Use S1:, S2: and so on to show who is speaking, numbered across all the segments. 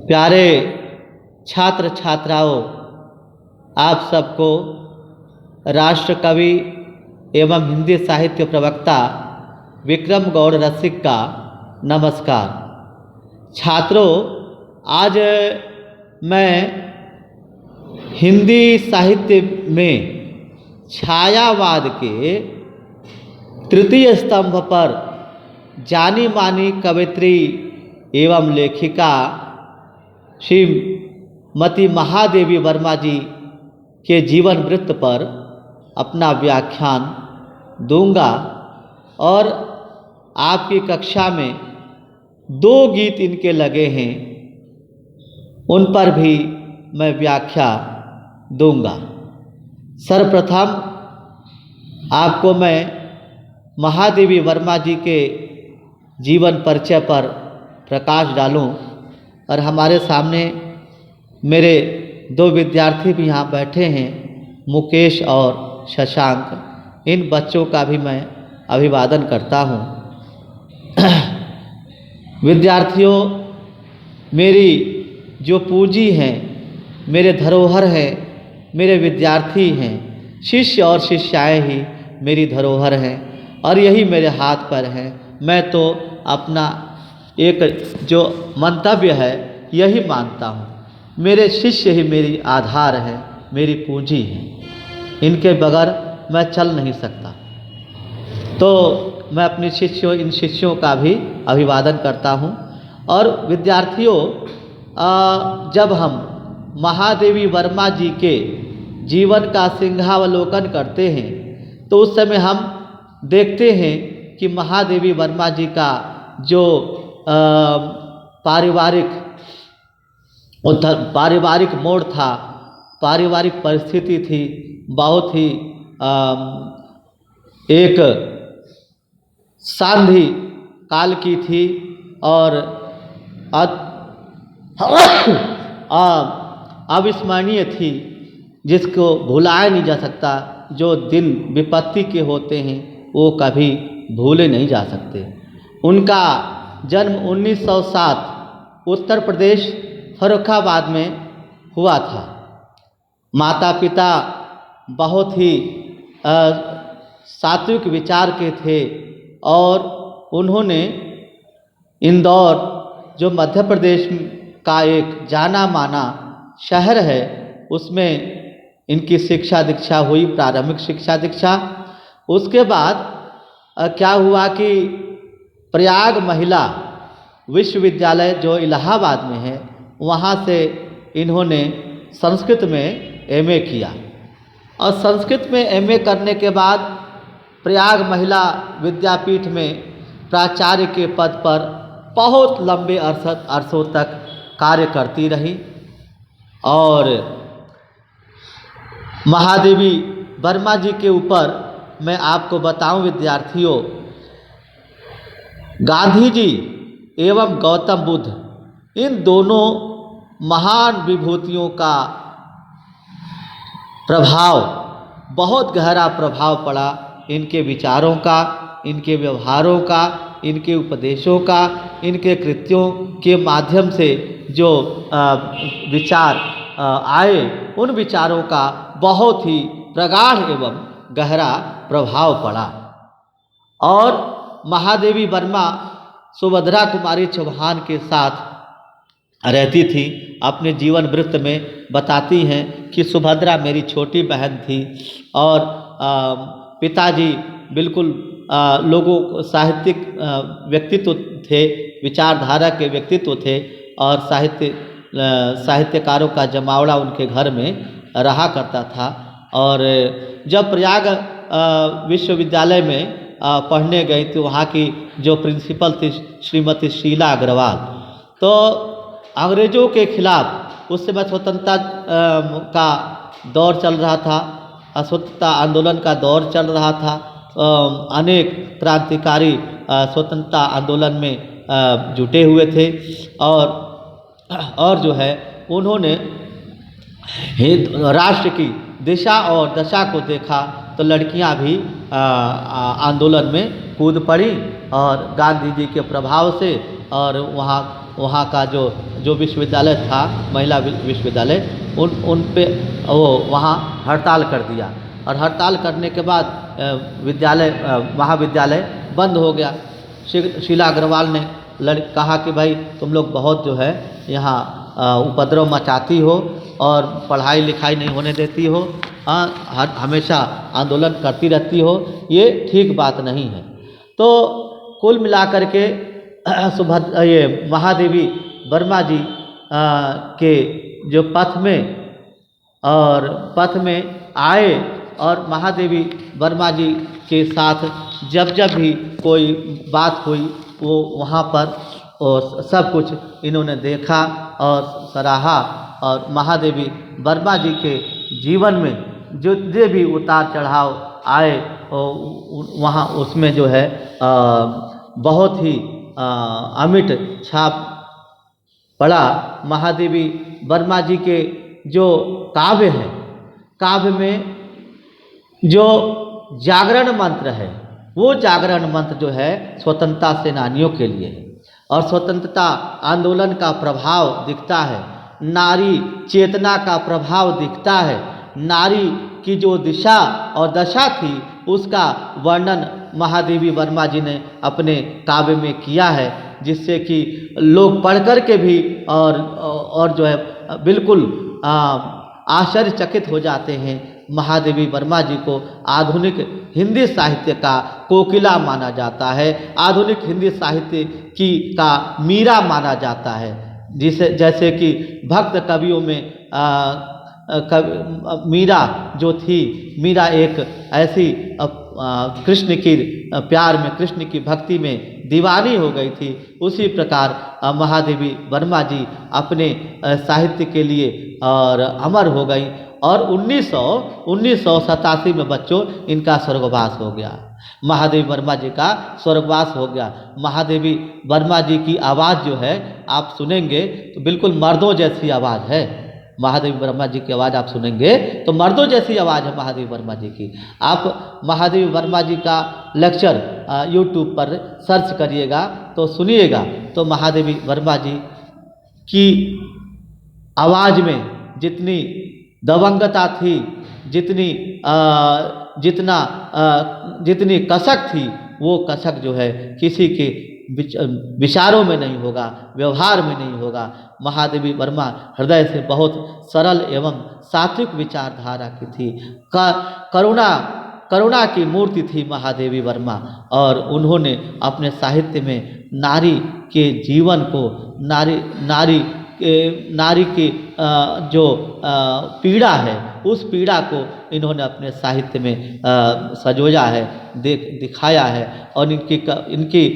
S1: प्यारे छात्र छात्राओं, आप सबको राष्ट्र कवि एवं हिंदी साहित्य प्रवक्ता विक्रम गौड़ रसिक का नमस्कार। छात्रों, आज मैं हिंदी साहित्य में छायावाद के तृतीय स्तंभ पर जानी मानी कवयित्री एवं लेखिका श्रीमती महादेवी वर्मा जी के जीवन वृत्त पर अपना व्याख्यान दूंगा और आपकी कक्षा में 2 गीत इनके लगे हैं, उन पर भी मैं व्याख्या दूंगा। सर्वप्रथम आपको मैं महादेवी वर्मा जी के जीवन परिचय पर प्रकाश डालूं और हमारे सामने मेरे 2 विद्यार्थी भी यहाँ बैठे हैं, मुकेश और शशांक। इन बच्चों का भी मैं अभिवादन करता हूँ। विद्यार्थियों, मेरी जो पूंजी हैं, मेरे धरोहर हैं, मेरे विद्यार्थी हैं, शिष्य और शिष्याएँ ही मेरी धरोहर हैं और यही मेरे हाथ पर हैं। मैं तो अपना एक जो मंतव्य है यही मानता हूँ, मेरे शिष्य ही मेरी आधार है, मेरी पूंजी है, इनके बगैर मैं चल नहीं सकता। तो मैं अपने इन शिष्यों का भी अभिवादन करता हूँ। और विद्यार्थियों, जब हम महादेवी वर्मा जी के जीवन का सिंहावलोकन करते हैं तो उस समय हम देखते हैं कि महादेवी वर्मा जी का जो पारिवारिक मोड़ था, पारिवारिक परिस्थिति थी, बहुत ही एक सांधी काल की थी और अविस्मरणीय थी, जिसको भुलाया नहीं जा सकता। जो दिन विपत्ति के होते हैं वो कभी भूले नहीं जा सकते। उनका जन्म 1907 उत्तर प्रदेश फर्रुखाबाद में हुआ था। माता पिता बहुत ही सात्विक विचार के थे और उन्होंने इंदौर, जो मध्य प्रदेश का एक जाना माना शहर है, उसमें इनकी शिक्षा दीक्षा हुई, प्रारंभिक शिक्षा दीक्षा। उसके बाद क्या हुआ कि प्रयाग महिला विश्वविद्यालय जो इलाहाबाद में है, वहाँ से इन्होंने संस्कृत में एमए किया और संस्कृत में एमए करने के बाद प्रयाग महिला विद्यापीठ में प्राचार्य के पद पर बहुत लंबे अरसों तक कार्य करती रही। और महादेवी वर्मा जी के ऊपर मैं आपको बताऊं विद्यार्थियों, गांधी जी एवं गौतम बुद्ध, इन दोनों महान विभूतियों का प्रभाव, बहुत गहरा प्रभाव पड़ा। इनके विचारों का, इनके व्यवहारों का, इनके उपदेशों का, इनके कृत्यों के माध्यम से जो विचार आए, उन विचारों का बहुत ही प्रगाढ़ एवं गहरा प्रभाव पड़ा। और महादेवी वर्मा सुभद्रा कुमारी चौहान के साथ रहती थी। अपने जीवन वृत्त में बताती हैं कि सुभद्रा मेरी छोटी बहन थी और पिताजी बिल्कुल लोगों साहित्यिक व्यक्तित्व थे, विचारधारा के व्यक्तित्व थे और साहित्यकारों का जमावड़ा उनके घर में रहा करता था। और जब प्रयाग विश्वविद्यालय में पढ़ने गई तो वहाँ की जो प्रिंसिपल थी श्रीमती शीला अग्रवाल, तो अंग्रेज़ों के खिलाफ उस समय स्वतंत्रता का दौर चल रहा था, स्वतंत्रता आंदोलन का दौर चल रहा था। अनेक क्रांतिकारी स्वतंत्रता आंदोलन में जुटे हुए थे और जो है उन्होंने राष्ट्र की दिशा और दशा को देखा तो लड़कियां भी आंदोलन में कूद पड़ी और गांधी जी के प्रभाव से और वहाँ वहाँ का जो विश्वविद्यालय था, महिला विश्वविद्यालय, उन पे वो वहाँ हड़ताल कर दिया और हड़ताल करने के बाद महाविद्यालय बंद हो गया। शीला अग्रवाल ने कहा कि भाई तुम लोग बहुत जो है यहाँ उपद्रव मचाती हो और पढ़ाई लिखाई नहीं होने देती हो, हमेशा आंदोलन करती रहती हो, ये ठीक बात नहीं है। तो कुल मिलाकर के ये महादेवी वर्मा जी के जो पथ में आए और महादेवी वर्मा जी के साथ जब भी कोई बात हुई वो वहाँ पर सब कुछ इन्होंने देखा और सराहा। और महादेवी वर्मा जी के जीवन में जो भी उतार चढ़ाव आए वहाँ उसमें जो है बहुत ही अमिट छाप पड़ा। महादेवी वर्मा जी के जो काव्य है, काव्य में जो जागरण मंत्र है, वो जागरण मंत्र जो है स्वतंत्रता सेनानियों के लिए है और स्वतंत्रता आंदोलन का प्रभाव दिखता है, नारी चेतना का प्रभाव दिखता है। नारी की जो दिशा और दशा थी उसका वर्णन महादेवी वर्मा जी ने अपने काव्य में किया है, जिससे कि लोग पढ़ कर के भी और जो है बिल्कुल आश्चर्यचकित हो जाते हैं। महादेवी वर्मा जी को आधुनिक हिंदी साहित्य का कोकिला माना जाता है, आधुनिक हिंदी साहित्य का मीरा माना जाता है। जैसे कि भक्त कवियों में मीरा जो थी, मीरा एक ऐसी कृष्ण की प्यार में, कृष्ण की भक्ति में दीवानी हो गई थी, उसी प्रकार महादेवी वर्मा जी अपने साहित्य के लिए और अमर हो गई। और 1987 में बच्चों इनका स्वर्गवास हो गया, महादेवी वर्मा जी का स्वर्गवास हो गया। महादेवी वर्मा जी की आवाज़ जो है आप सुनेंगे तो बिल्कुल मर्दों जैसी आवाज़ है। महादेवी वर्मा जी की आवाज़ आप सुनेंगे तो मर्दों जैसी आवाज़ है महादेवी वर्मा जी की। आप महादेवी वर्मा जी का लेक्चर यूट्यूब पर सर्च करिएगा तो सुनिएगा, तो महादेवी वर्मा जी की आवाज़ में जितनी दबंगता थी, जितनी कसक थी, वो कसक जो है किसी के विचारों में नहीं होगा, व्यवहार में नहीं होगा। महादेवी वर्मा हृदय से बहुत सरल एवं सात्विक विचारधारा की थी। करुणा की मूर्ति थी महादेवी वर्मा, और उन्होंने अपने साहित्य में नारी के जीवन को, नारी की जो पीड़ा है, उस पीड़ा को इन्होंने अपने साहित्य में सजोया है, दिखाया है। और इनकी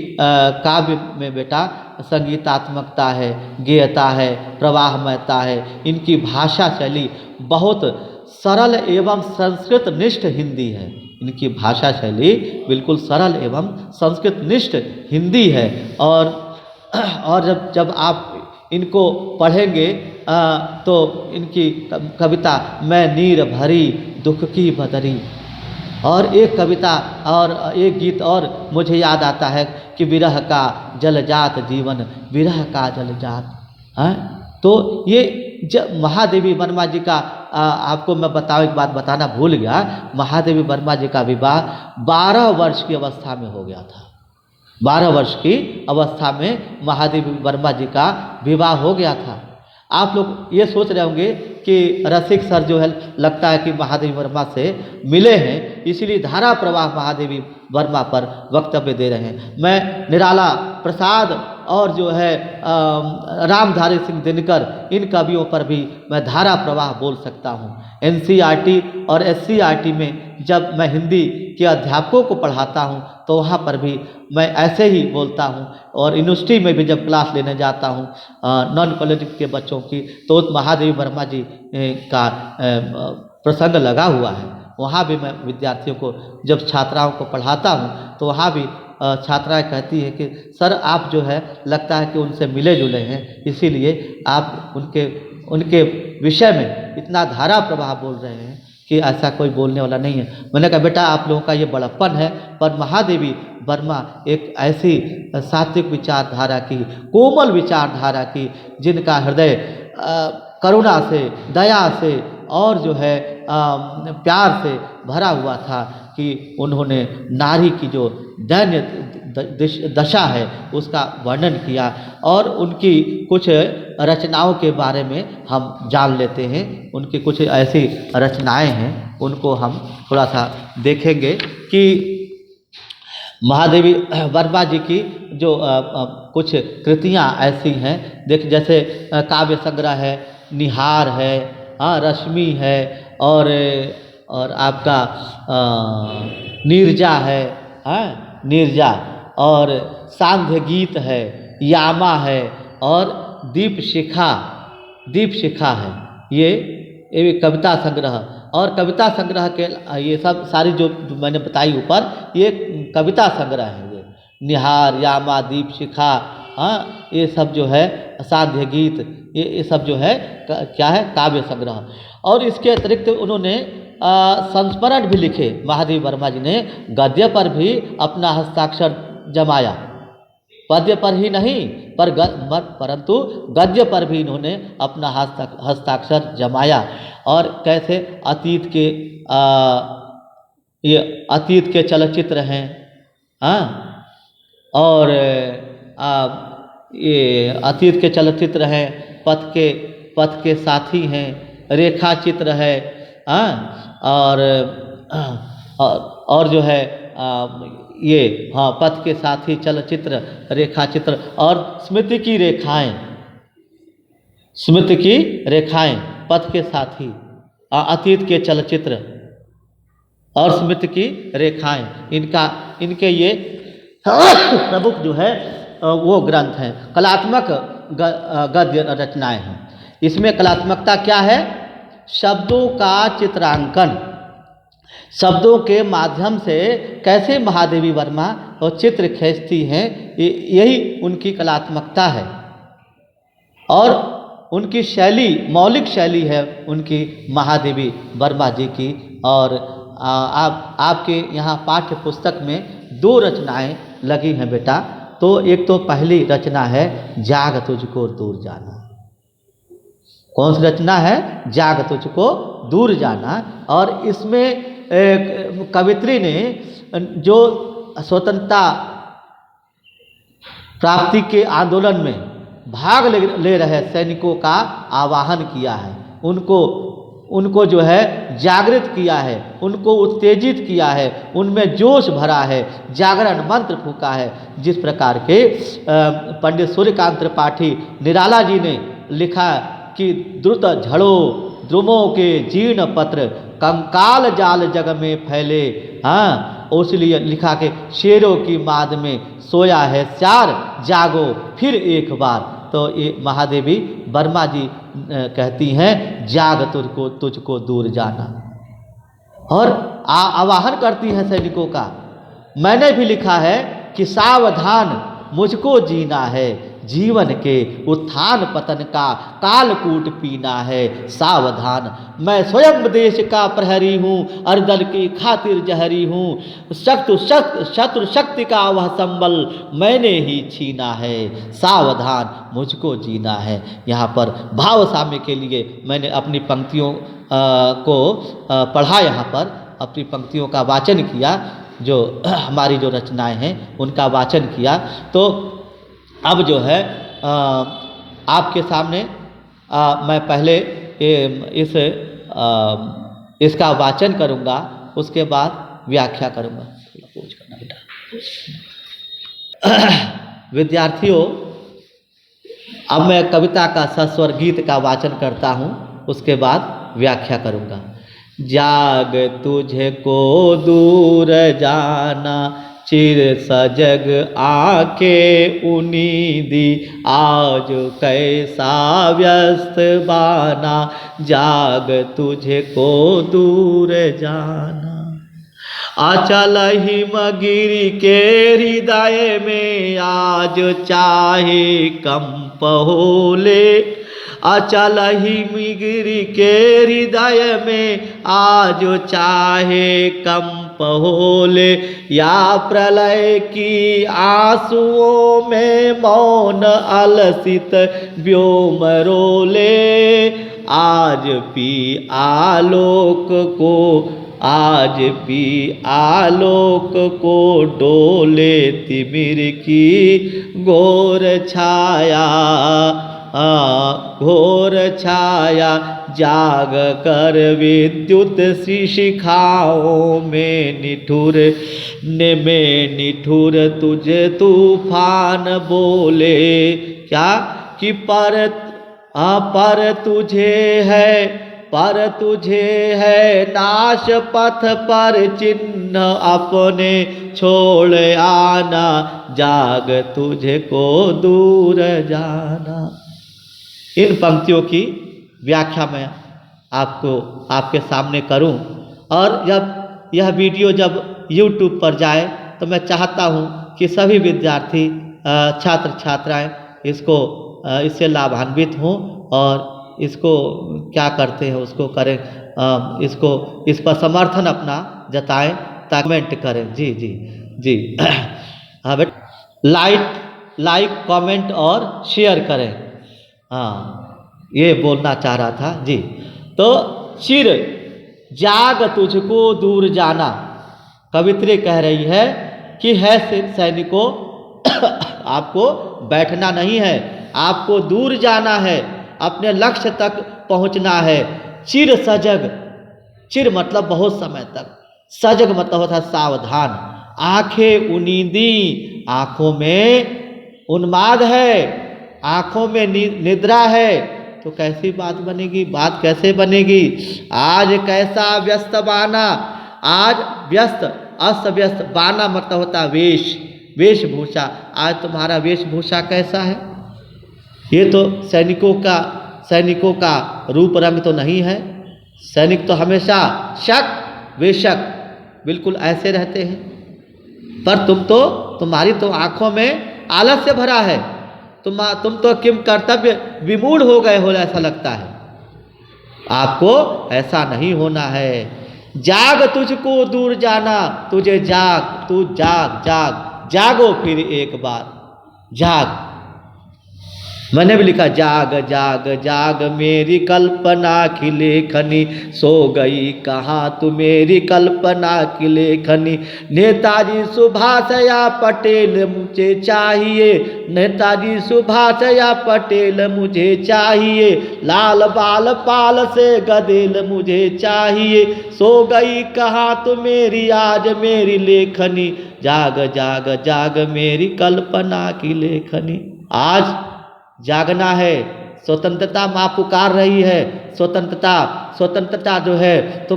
S1: काव्य में बेटा संगीतात्मकता है, गेयता है, प्रवाहमयता है। इनकी भाषा शैली बहुत सरल एवं संस्कृत निष्ठ हिंदी है। इनकी भाषा शैली बिल्कुल सरल एवं संस्कृत निष्ठ हिंदी है। और जब आप इनको पढ़ेंगे तो इनकी कविता मैं नीर भरी दुख की बदरी, और एक कविता और एक गीत और मुझे याद आता है कि विरह का जलजात जीवन, विरह का जलजात है। तो ये महादेवी वर्मा जी का आपको मैं एक बात बताना भूल गया। महादेवी वर्मा जी का विवाह 12 वर्ष की अवस्था में हो गया था। 12 वर्ष की अवस्था में महादेवी वर्मा जी का विवाह हो गया था। आप लोग ये सोच रहे होंगे कि रसिक सर जो है लगता है कि महादेवी वर्मा से मिले हैं, इसीलिए धारा प्रवाह महादेवी वर्मा पर वक्तव्य दे रहे हैं। मैं निराला प्रसाद और जो है रामधारी सिंह दिनकर, इन कवियों पर भी मैं धारा प्रवाह बोल सकता हूँ। NCERT और SCERT में जब मैं हिंदी के अध्यापकों को पढ़ाता हूँ तो वहाँ पर भी मैं ऐसे ही बोलता हूँ, और यूनिवर्सिटी में भी जब क्लास लेने जाता हूँ नॉन कॉलेज के बच्चों की, तो महादेवी वर्मा जी का प्रसंग लगा हुआ है। वहाँ भी मैं विद्यार्थियों को, जब छात्राओं को पढ़ाता हूँ तो वहाँ भी छात्राएं कहती है कि सर आप जो है लगता है कि उनसे मिले जुले हैं, इसीलिए आप उनके विषय में इतना धारा प्रवाह बोल रहे हैं कि ऐसा कोई बोलने वाला नहीं है। मैंने कहा बेटा आप लोगों का ये बड़प्पन है, पर महादेवी वर्मा एक ऐसी सात्विक विचारधारा की, कोमल विचारधारा की, जिनका हृदय करुणा से, दया से और जो है प्यार से भरा हुआ था कि उन्होंने नारी की जो दैन्य दशा है उसका वर्णन किया। और उनकी कुछ रचनाओं के बारे में हम जान लेते हैं। उनकी कुछ ऐसी रचनाएं हैं, उनको हम थोड़ा सा देखेंगे कि महादेवी वर्मा जी की जो कुछ कृतियां ऐसी हैं। देख जैसे काव्य संग्रह है, निहार है, रश्मि है, और आपका नीरजा है, नीरजा, और सांध्य गीत है, यामा है, और दीप शिखा है। ये कविता संग्रह, और कविता संग्रह के ये सब सारी जो मैंने बताई ऊपर, ये कविता संग्रह है। ये निहार, यामा, दीप शिखा, ये सब जो है साध्य गीत, ये सब जो है क्या है, काव्य संग्रह। और इसके अतिरिक्त उन्होंने संस्मरण भी लिखे। महादेवी वर्मा जी ने गद्य पर भी अपना हस्ताक्षर जमाया, पद्य पर ही नहीं परंतु गद्य पर भी इन्होंने अपना हस्ताक्षर जमाया। और कैसे ये अतीत के चलचित्र हैं, और ये अतीत के चलचित्र हैं, पथ के साथी हैं, रेखा चित्र है, और जो है ये पथ के साथी चलचित्र, रेखा चित्र, और स्मृति की रेखाएं, पथ के साथी, अतीत के चलचित्र और स्मृति की रेखाएं, इनके ये प्रमुख जो है वो ग्रंथ हैं। कलात्मक गद्य रचनाएं हैं। इसमें कलात्मकता क्या है? शब्दों का चित्रांकन, शब्दों के माध्यम से कैसे महादेवी वर्मा वो चित्र खींचती हैं, यही उनकी कलात्मकता है। और उनकी शैली, मौलिक शैली है उनकी महादेवी वर्मा जी की। और आपके यहाँ पाठ्य पुस्तक में 2 रचनाएं लगी हैं बेटा। तो एक तो पहली रचना है जाग तुझको दूर जाना। कौन सी रचना है? जाग तुझको दूर जाना। और इसमें कवित्री ने जो स्वतंत्रता प्राप्ति के आंदोलन में भाग ले रहे सैनिकों का आवाहन किया है, उनको जो है जागृत किया है, उनको उत्तेजित किया है, उनमें जोश भरा है, जागरण मंत्र फूका है। जिस प्रकार के पंडित सूर्यकांत त्रिपाठी निराला जी ने लिखा कि द्रुत झड़ो द्रुमों के जीर्ण पत्र, कंकाल जाल जग में फैले। इसलिए लिखा के शेरों की माद में सोया है चार, जागो फिर एक बार। तो ये महादेवी वर्मा जी कहती हैं जाग तुझको दूर जाना, और आवाहन करती हैं सैनिकों का। मैंने भी लिखा है कि सावधान मुझको जीना है, जीवन के उत्थान पतन का कालकूट पीना है। सावधान, मैं स्वयं देश का प्रहरी हूँ, अर्दल की खातिर जहरी हूँ। शत्रु शक्ति का वह संबल मैंने ही छीना है। सावधान मुझको जीना है। यहाँ पर भाव साम्य के लिए मैंने अपनी पंक्तियों को पढ़ा, यहाँ पर अपनी पंक्तियों का वाचन किया, जो हमारी जो रचनाएं हैं उनका वाचन किया। तो अब जो है आपके सामने मैं पहले इसका वाचन करूंगा, उसके बाद व्याख्या करूंगा। पूछ करना बेटा। विद्यार्थियों, अब मैं कविता का सस्वर गीत का वाचन करता हूं, उसके बाद व्याख्या करूंगा। जाग तुझको दूर जाना, चिर सजग आके उनीदी, आज कैसा व्यस्त बाना। जाग तुझको दूर जाना, अचल हिमगिरी के हृदय में आज चाहे कंप होले। अचल हिमगिरि के हृदय में आज चाहे कंप होले, या प्रलय की आंसुओं में मौन अलसित व्योम रोले। आज पी आलोक को, आज पी आलोक को डोले तिमिर की घोर छाया, घोर छाया। जाग कर विद्युत सी शिखाओं में निठुर में निठुर तुझे तूफान बोले। क्या कि पर तुझे है, पर तुझे है नाश पथ पर चिन्ह अपने छोड़ आना, जाग तुझे को दूर जाना। इन पंक्तियों की व्याख्या मैं आपको आपके सामने करूं, और जब यह वीडियो जब YouTube पर जाए तो मैं चाहता हूं कि सभी विद्यार्थी छात्र छात्राएं इससे लाभान्वित हों और इसको क्या करते हैं उसको करें, इस पर समर्थन अपना जताएं, कमेंट करें। जी जी जी हाँ बेटा, लाइक कमेंट और शेयर करें। हाँ, ये बोलना चाह रहा था जी। तो चिर जाग तुझको दूर जाना, कवित्री कह रही है कि है सैनिकों आपको बैठना नहीं है, आपको दूर जाना है, अपने लक्ष्य तक पहुंचना है। चिर सजग, चिर मतलब बहुत समय तक, सजग मतलब होता है सावधान। आंखें उनींदी, आंखों में उन्माद है, आंखों में निद्रा है, तो कैसी बात बनेगी, बात कैसे बनेगी। आज कैसा व्यस्त बाना, आज व्यस्त अस्त व्यस्त, बाना मतलब होता वेश, वेशभूषा। आज तुम्हारा वेशभूषा कैसा है। ये तो सैनिकों का रूप रंग तो नहीं है। सैनिक तो हमेशा शक बेशक बिल्कुल ऐसे रहते हैं, पर तुम्हारी तो आंखों में आलस्य भरा है, तुम तो किम कर्तव्य विमूढ़ हो गए हो, ऐसा लगता है। आपको ऐसा नहीं होना है। जाग तुझको दूर जाना, तुझे जाग, तू जाग जाग, जागो फिर एक बार, जाग। मैंने भी लिखा जाग जाग जाग मेरी कल्पना की लेखनी, सो गई कहाँ तू मेरी कल्पना की लेखनी। नेताजी सुभाष या पटेल मुझे चाहिए, नेताजी सुभाष या पटेल मुझे चाहिए, लाल बाल पाल से गदेल मुझे चाहिए। सो गई कहाँ तू मेरी आज मेरी लेखनी, जाग जाग जाग मेरी कल्पना की लेखनी। आज जागना है, स्वतंत्रता माँ पुकार रही है। स्वतंत्रता जो है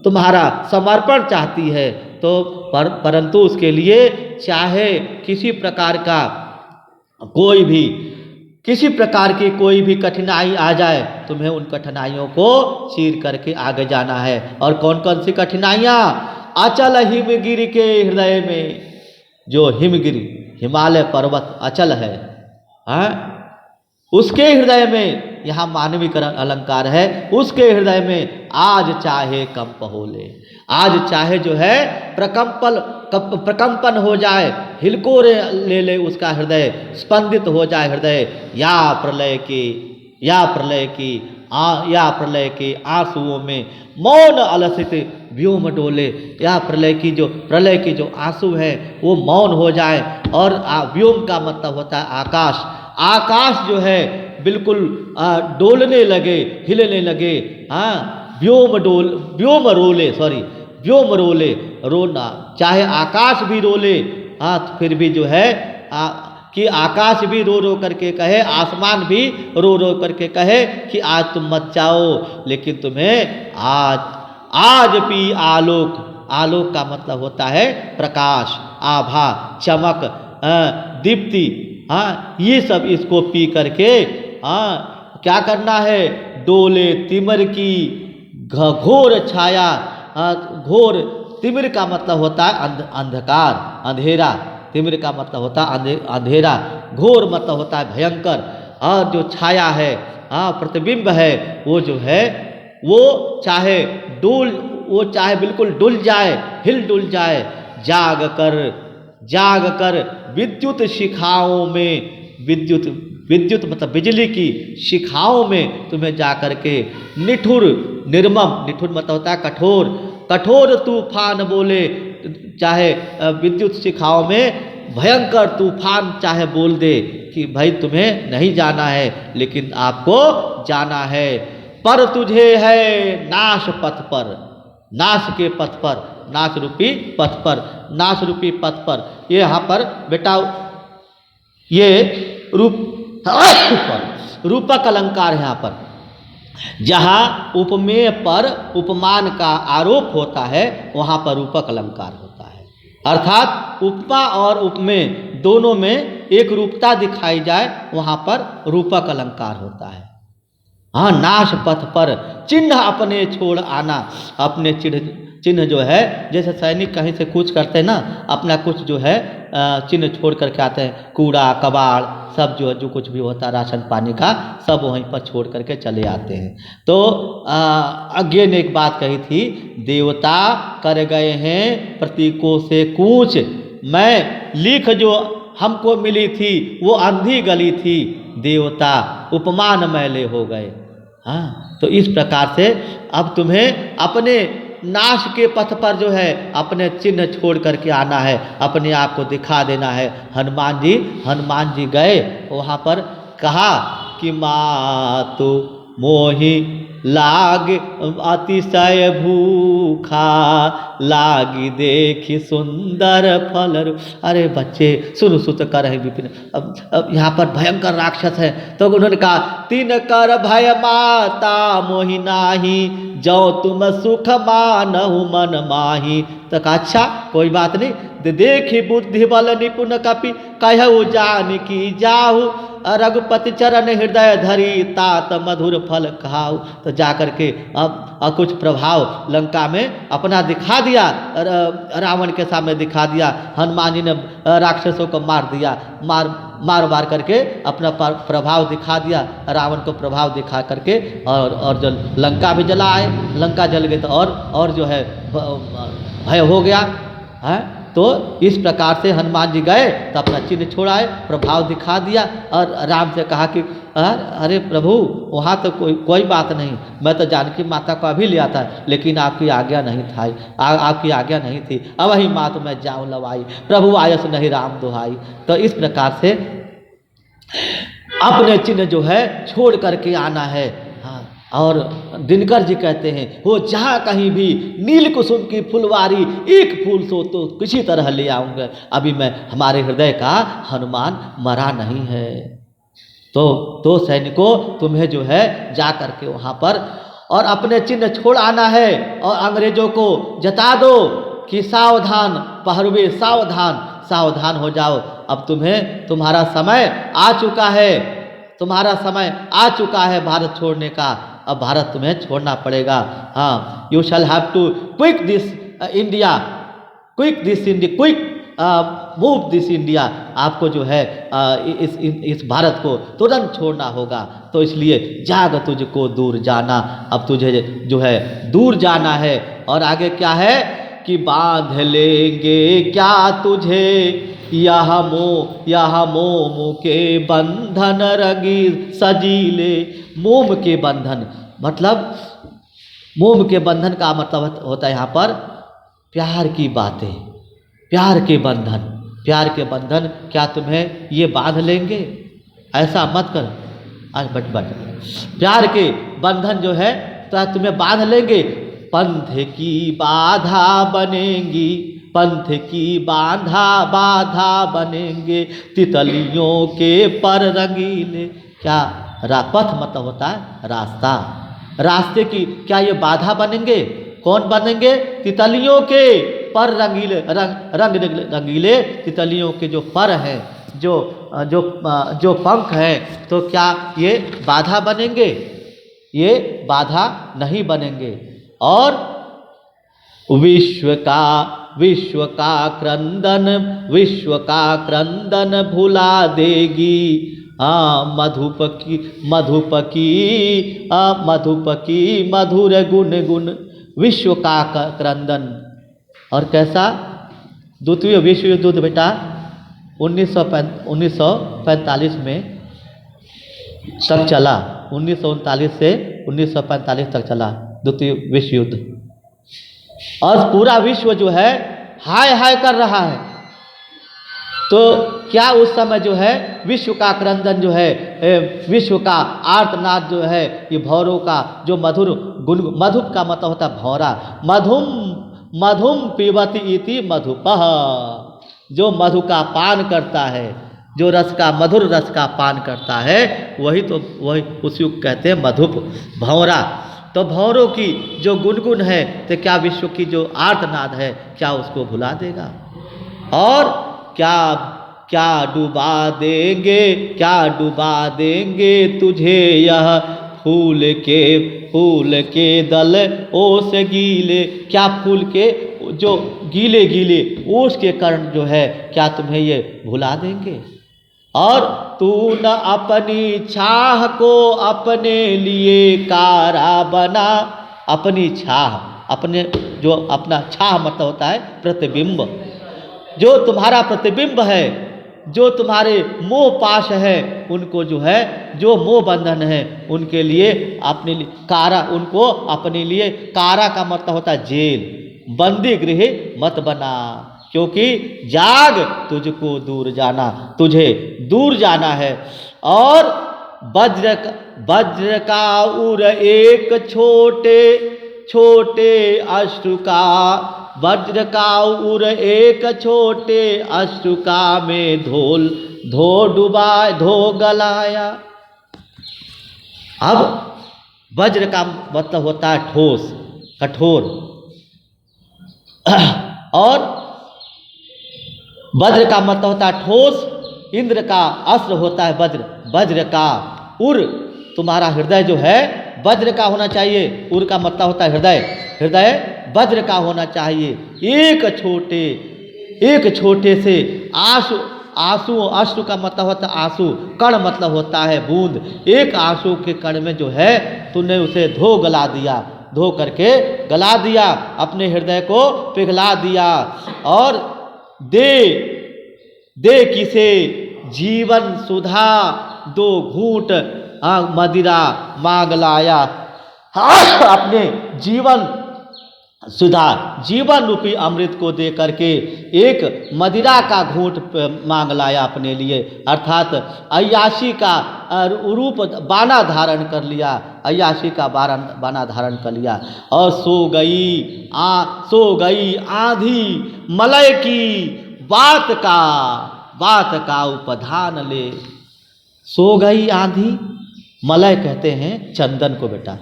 S1: तुम्हारा समर्पण चाहती है, तो परंतु उसके लिए चाहे किसी प्रकार की कोई भी कठिनाई आ जाए, तुम्हें उन कठिनाइयों को चीर करके आगे जाना है। और कौन कौन सी कठिनाइयाँ। अचल हिमगिरि के हृदय में, जो हिमगिरि हिमालय पर्वत अचल है, उसके हृदय में, यहाँ मानवीकरण अलंकार है, उसके हृदय में आज चाहे कंप होले, आज चाहे जो है प्रकंपन हो जाए, हिलकोरे ले उसका हृदय, स्पंदित हो जाए हृदय। या प्रलय के आंसुओं में मौन अलसित व्योम डोले। या प्रलय की जो आंसू है वो मौन हो जाए। और व्योम का मतलब होता है आकाश। आकाश जो है बिल्कुल डोलने लगे, हिलने लगे। हाँ, व्योम रोले, रोना, चाहे आकाश भी रोले, हाँ, तो फिर भी जो है कि आकाश भी रो रो करके कहे, आसमान भी रो रो करके कहे कि आज तुम मत जाओ, लेकिन तुम्हें आज भी आलोक का मतलब होता है प्रकाश, आभा, चमक, दीप्ति। हाँ, ये सब इसको पी करके क्या करना है, डोले तिमिर की घोर छाया। घोर, तिमिर का मतलब होता है अंधकार, अंधेरा। तिमिर का मतलब होता है अंधेरा। घोर मतलब होता है भयंकर, और जो छाया है, प्रतिबिंब है, वो जो है वो चाहे बिल्कुल डुल जाए, हिल डुल जाए, जाग कर विद्युत शिखाओं में, विद्युत मतलब बिजली की शिखाओं में तुम्हें जा कर के निठुर निर्मम, निठुर मतलब होता है कठोर तूफान बोले, चाहे विद्युत शिखाओं में भयंकर तूफान चाहे बोल दे कि भाई तुम्हें नहीं जाना है, लेकिन आपको जाना है। पर तुझे है नाश पथ पर, नाश के पथ पर, नाश रूपी पथ पर, नाश रूपी पथ पर। ये यहाँ पर बेटा ये रूपक अलंकार है। यहाँ पर जहाँ उपमेय पर उपमान का आरोप होता है वहाँ पर रूपक अलंकार होता है, अर्थात उपमा और उपमेय दोनों में एक रूपता दिखाई जाए वहाँ पर रूपक अलंकार होता है। हाँ, नाश पथ पर चिन्ह अपने छोड़ आना, अपने चिन्ह जो है, जैसे सैनिक कहीं से कूच करते हैं ना, अपना कुछ जो है चिन्ह छोड़ करके आते हैं, कूड़ा कबाड़ सब जो कुछ भी होता है राशन पानी का, सब वहीं पर छोड़ करके चले आते हैं। तो आगे ने एक बात कही थी, देवता कर गए हैं प्रतीकों से कूच, मैं लीख जो हमको मिली थी वो अंधी गली थी, देवता उपमान मैले हो गए। हाँ, तो इस प्रकार से अब तुम्हें अपने नाश के पथ पर जो है अपने चिन्ह छोड़ करके आना है, अपने आप को दिखा देना है। हनुमान जी गए वहाँ पर, कहा कि मातु मोहि लाग अतिशय भूखा, लागी देखी सुंदर फल। अरे बच्चे सुन सुत कर है विपिन। अब यहाँ पर भयंकर राक्षस है, तो उन्होंने कहा तीन कर भय माता मोहि नाही, जो तुम सुख मानहु मन माही। तो कहा अच्छा कोई बात नहीं, देखी बुद्धि बल निपुण कपि, कहु जान की जाहु, रघुपति चरण हृदय धरी, तात मधुर फल खाऊ। तो जा करके अब कुछ प्रभाव लंका में अपना दिखा दिया, रावण के सामने दिखा दिया। हनुमान जी ने राक्षसों को मार दिया, मार करके अपना प्रभाव दिखा दिया, रावण को प्रभाव दिखा करके, और जो लंका भी जला आए, लंका जल गई तो और जो है भय हो गया है। तो इस प्रकार से हनुमान जी गए तो अपना चिन्ह छोड़ाए, प्रभाव दिखा दिया, और राम से कहा कि अरे प्रभु वहाँ तो कोई बात नहीं, मैं तो जानकी माता को अभी ले आता, लेकिन आपकी आज्ञा नहीं था, आपकी आज्ञा नहीं थी, अब ही मात मैं जाऊँ लवाई, प्रभु आयस नहीं राम दुहाई। तो इस प्रकार से अपने चिन्ह जो है छोड़ करके आना है। और दिनकर जी कहते हैं, वो जहाँ कहीं भी नील कुसुम की फुलवारी, एक फूल तो किसी तरह ले आऊँगा, अभी मैं हमारे हृदय का हनुमान मरा नहीं है। तो सैनिकों तुम्हें जो है जा करके वहाँ पर और अपने चिन्ह छोड़ आना है, और अंग्रेजों को जता दो कि सावधान पहरुए, सावधान हो जाओ, अब तुम्हारा समय आ चुका है, तुम्हारा समय आ चुका है भारत छोड़ने का, अब भारत तुम्हें छोड़ना पड़ेगा। हाँ, you shall have to quick move this India, आपको जो है इस भारत को तुरंत छोड़ना होगा। तो इसलिए जाग तुझको दूर जाना, अब तुझे जो है दूर जाना है। और आगे क्या है कि बांध लेंगे क्या तुझे यह मोम के बंधन रंगी सजीले। मोम के बंधन मतलब, मोम के बंधन का मतलब होता है यहाँ पर प्यार की बातें, प्यार के बंधन क्या तुम्हें ये बांध लेंगे? ऐसा मत कर, बट प्यार के बंधन जो है तो तुम्हें बांध लेंगे, पंथ की बाधा बनेंगी, पंथ की बाधा बनेंगे, तितलियों के पर रंगीले। क्या पथ मतलब होता है रास्ता, रास्ते की क्या ये बाधा बनेंगे? कौन बनेंगे? तितलियों के पर रंगीले, रंग रंगीले तितलियों के जो पर हैं, जो पंख हैं, तो क्या ये बाधा बनेंगे? ये बाधा नहीं बनेंगे। और विश्व का विश्व का क्रंदन भुला देगी। मधुपकी मधुर गुन विश्व का क्रंदन। और कैसा? द्वितीय विश्व युद्ध बेटा 1945 में तक चला, 1939 से 1945 तक चला द्वितीय विश्व युद्ध। और पूरा विश्व जो है हाय हाय कर रहा है। तो क्या उस समय जो है विश्व का क्रंदन जो है, विश्व का आर्तनाद जो है, ये भौरों का जो मधुर गुन, मधुप का मतलब होता है भौरा, मधुम पीबती इति मधुपः, जो मधु का पान करता है, जो रस का मधुर रस का पान करता है, वही उसी को कहते हैं मधुप, भौरा। तो भौरों की जो गुनगुन है, तो क्या विश्व की जो आर्तनाद है, क्या उसको भुला देगा? और क्या डुबा देंगे तुझे यह फूल के दल ओस गीले, क्या फूल के जो गीले ओस के कारण जो है, क्या तुम्हें ये भुला देंगे? और तू न अपनी छाह को अपने लिए कारा बना, अपनी छाह, अपने जो अपना छाह मतलब होता है प्रतिबिंब, जो तुम्हारा प्रतिबिंब है, जो तुम्हारे मोह पाश है, उनको जो है, जो मोह बंधन है, उनके लिए अपने लिए कारा, उनको अपने लिए, कारा का मतलब होता है जेल, बंदी गृह मत बना, क्योंकि जाग तुझको तुझे दूर जाना है। और वज्र का उर एक छोटे अश्रु का, वज्र का उर एक छोटे अश्रु का में धो गलाया। अब वज्र का मतलब होता है ठोस, कठोर, और वज्र का मतलब होता है ठोस, इंद्र का अस्त्र होता है वज्र का उर, तुम्हारा हृदय जो है वज्र का होना चाहिए, उर का मतलब होता है हृदय वज्र का होना चाहिए। एक छोटे से आंसू अश्रु का मतलब होता है आंसू, कण मतलब होता है बूंद, एक आंसू के कण में जो है तूने उसे धो करके गला दिया, अपने हृदय को पिघला दिया। और दे किसे जीवन सुधा, 2 घूंट मदिरा मांग लाया। अपने जीवन सुधा, जीवन रूपी अमृत को दे करके एक मदिरा का घूंट मांग लाया अपने लिए, अर्थात अय्याशी का रूप बाना धारण कर लिया, अय्याशी का बाना धारण कर लिया। और सो गई आंधी मलय की बात का उपधान ले। सो गई आंधी, मलय कहते हैं चंदन को बेटा,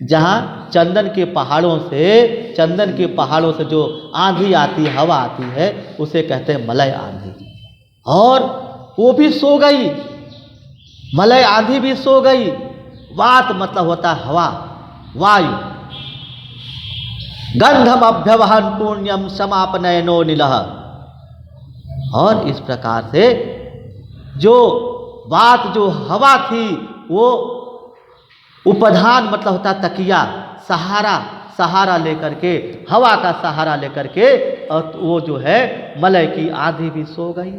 S1: जहाँ चंदन के पहाड़ों से जो आंधी आती, हवा आती है, उसे कहते हैं मलय आंधी। और वो भी सो गई, मलय आंधी भी सो गई। वात मतलब होता है हवा, वायु। गंधम अभ्यवहन पुण्यम समापनयनो नीलः। और इस प्रकार से जो बात, जो हवा थी, वो उपधान मतलब होता तकिया, सहारा लेकर के, हवा का सहारा लेकर के, और वो जो है मलय की आंधी भी सो गई।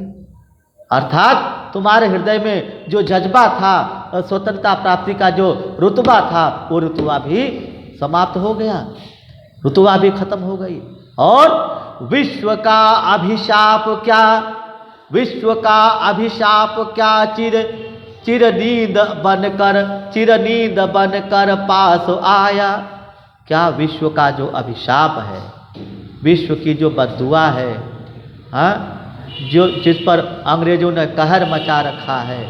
S1: अर्थात तुम्हारे हृदय में जो जज्बा था, स्वतंत्रता प्राप्ति का जो रुतबा था, वो रुतबा भी समाप्त हो गया, रुतबा भी खत्म हो गई। और विश्व का अभिशाप क्या चिर नींद बनकर पास आया। क्या विश्व का जो अभिशाप है, विश्व की जो बद्दुआ है, हाँ, जो जिस पर अंग्रेजों ने कहर मचा रखा है,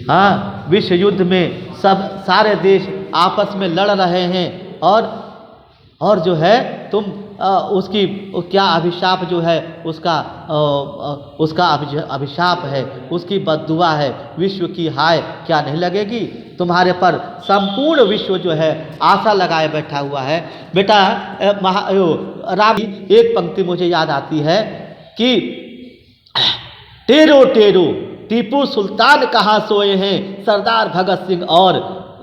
S1: हाँ, विश्व युद्ध में सारे देश आपस में लड़ रहे हैं, और जो है तुम उसकी क्या अभिशाप जो है उसका अभिशाप है, उसकी बद्दुआ है, विश्व की हाय क्या नहीं लगेगी। तुम्हारे पर संपूर्ण विश्व जो है आशा लगाए बैठा हुआ है। बेटा राम की एक पंक्ति मुझे याद आती है कि टेरो टेरो टीपू सुल्तान कहाँ सोए हैं, सरदार भगत सिंह और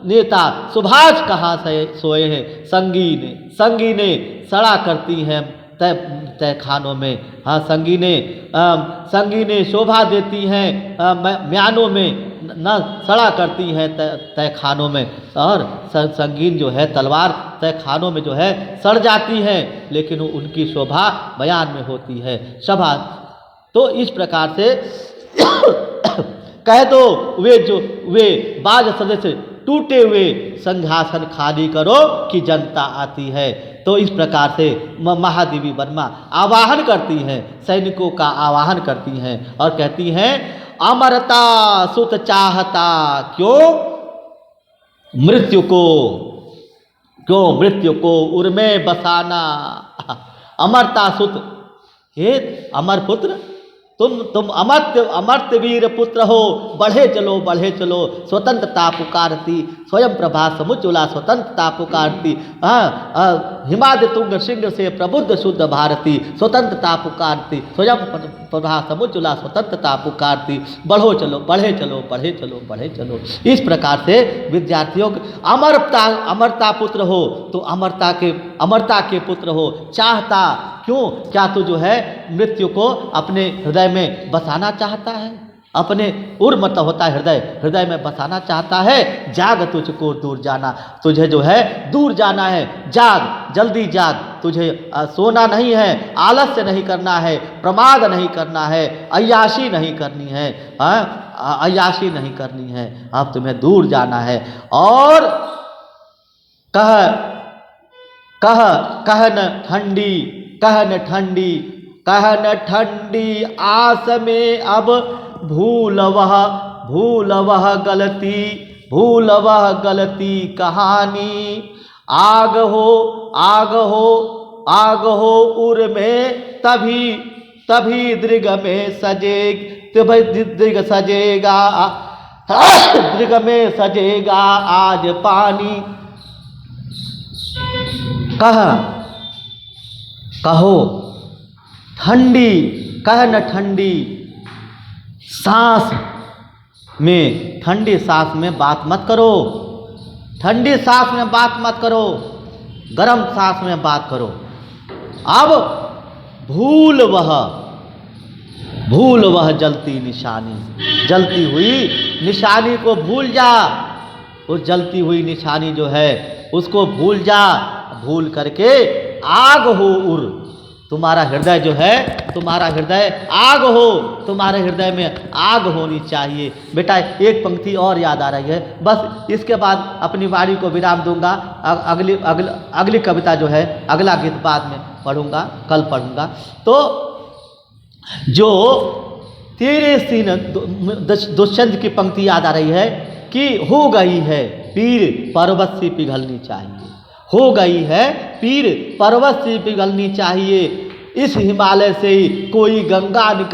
S1: नेता सुभाष कहाँ से सोए हैं, संगीने सड़ा करती हैं तय खानों में। हाँ, संगीने शोभा देती हैं म्यानों में, न सड़ा करती हैं तय खानों में। और संगीन जो है तलवार तय खानों में जो है सड़ जाती है, लेकिन उनकी शोभा बयान में होती है। सभा तो इस प्रकार से कह दो वे बाज सदस्य टूटे हुए संघासन खाली करो कि जनता आती है। तो इस प्रकार से महादेवी वर्मा आवाहन करती हैं, सैनिकों का आवाहन करती हैं और कहती हैं अमरता सुत चाहता क्यों मृत्यु को उर में बसाना। अमरता सुत, हे अमर पुत्र, तुम अमर्त्य वीर पुत्र हो, बढ़े चलो स्वतंत्रता पुकारती, स्वयं प्रभा समुज्ज्वला स्वतंत्रता पुकारती। हिमाद्य तुंग सिंह से प्रबुद्ध शुद्ध भारती, स्वतंत्रता पुकारती, स्वयं प्रभा समुज्ज्वला स्वतंत्रता पुकारती। बढ़े चलो। इस प्रकार से विद्यार्थियों अमरता पुत्र हो तो अमरता के पुत्र हो। चाहता क्यों, क्या तू जो है मृत्यु को अपने हृदय में बसाना चाहता है, अपने उर्मत होता हृदय में बसाना चाहता है। जाग तुझको दूर जाना, तुझे जो है दूर जाना है। जाग, जल्दी जाग, तुझे सोना नहीं है, आलस्य नहीं करना है, प्रमाद नहीं करना है, अय्याशी नहीं करनी है। अय्याशी नहीं करनी है, अब तुम्हें दूर जाना है। और कहन ठंडी आस में अब भूल वह गलती कहानी। आग हो उर में तभी दृग में सजेगा आज पानी। कहो ठंडी सांस में बात मत करो, ठंडी सांस में बात मत करो, गर्म सांस में बात करो। अब भूल वह जलती हुई निशानी को भूल जा। उस जलती हुई निशानी जो है उसको भूल जा। भूल करके आग हो उर, तुम्हारा हृदय जो है, तुम्हारा हृदय आग हो, तुम्हारे हृदय में आग होनी चाहिए। बेटा एक पंक्ति और याद आ रही है, बस इसके बाद अपनी वाणी को विराम दूंगा। अगली कविता जो है, अगला गीत बाद में पढ़ूंगा, कल पढ़ूंगा। तो जो तेरे सीन दुष्यंत की पंक्ति याद आ रही है कि हो गई है पीर पर्वत सी पिघलनी चाहिए, हो गई है पीर पर्वत से पिघलनी चाहिए। इस हिमालय से ही कोई गंगा निकल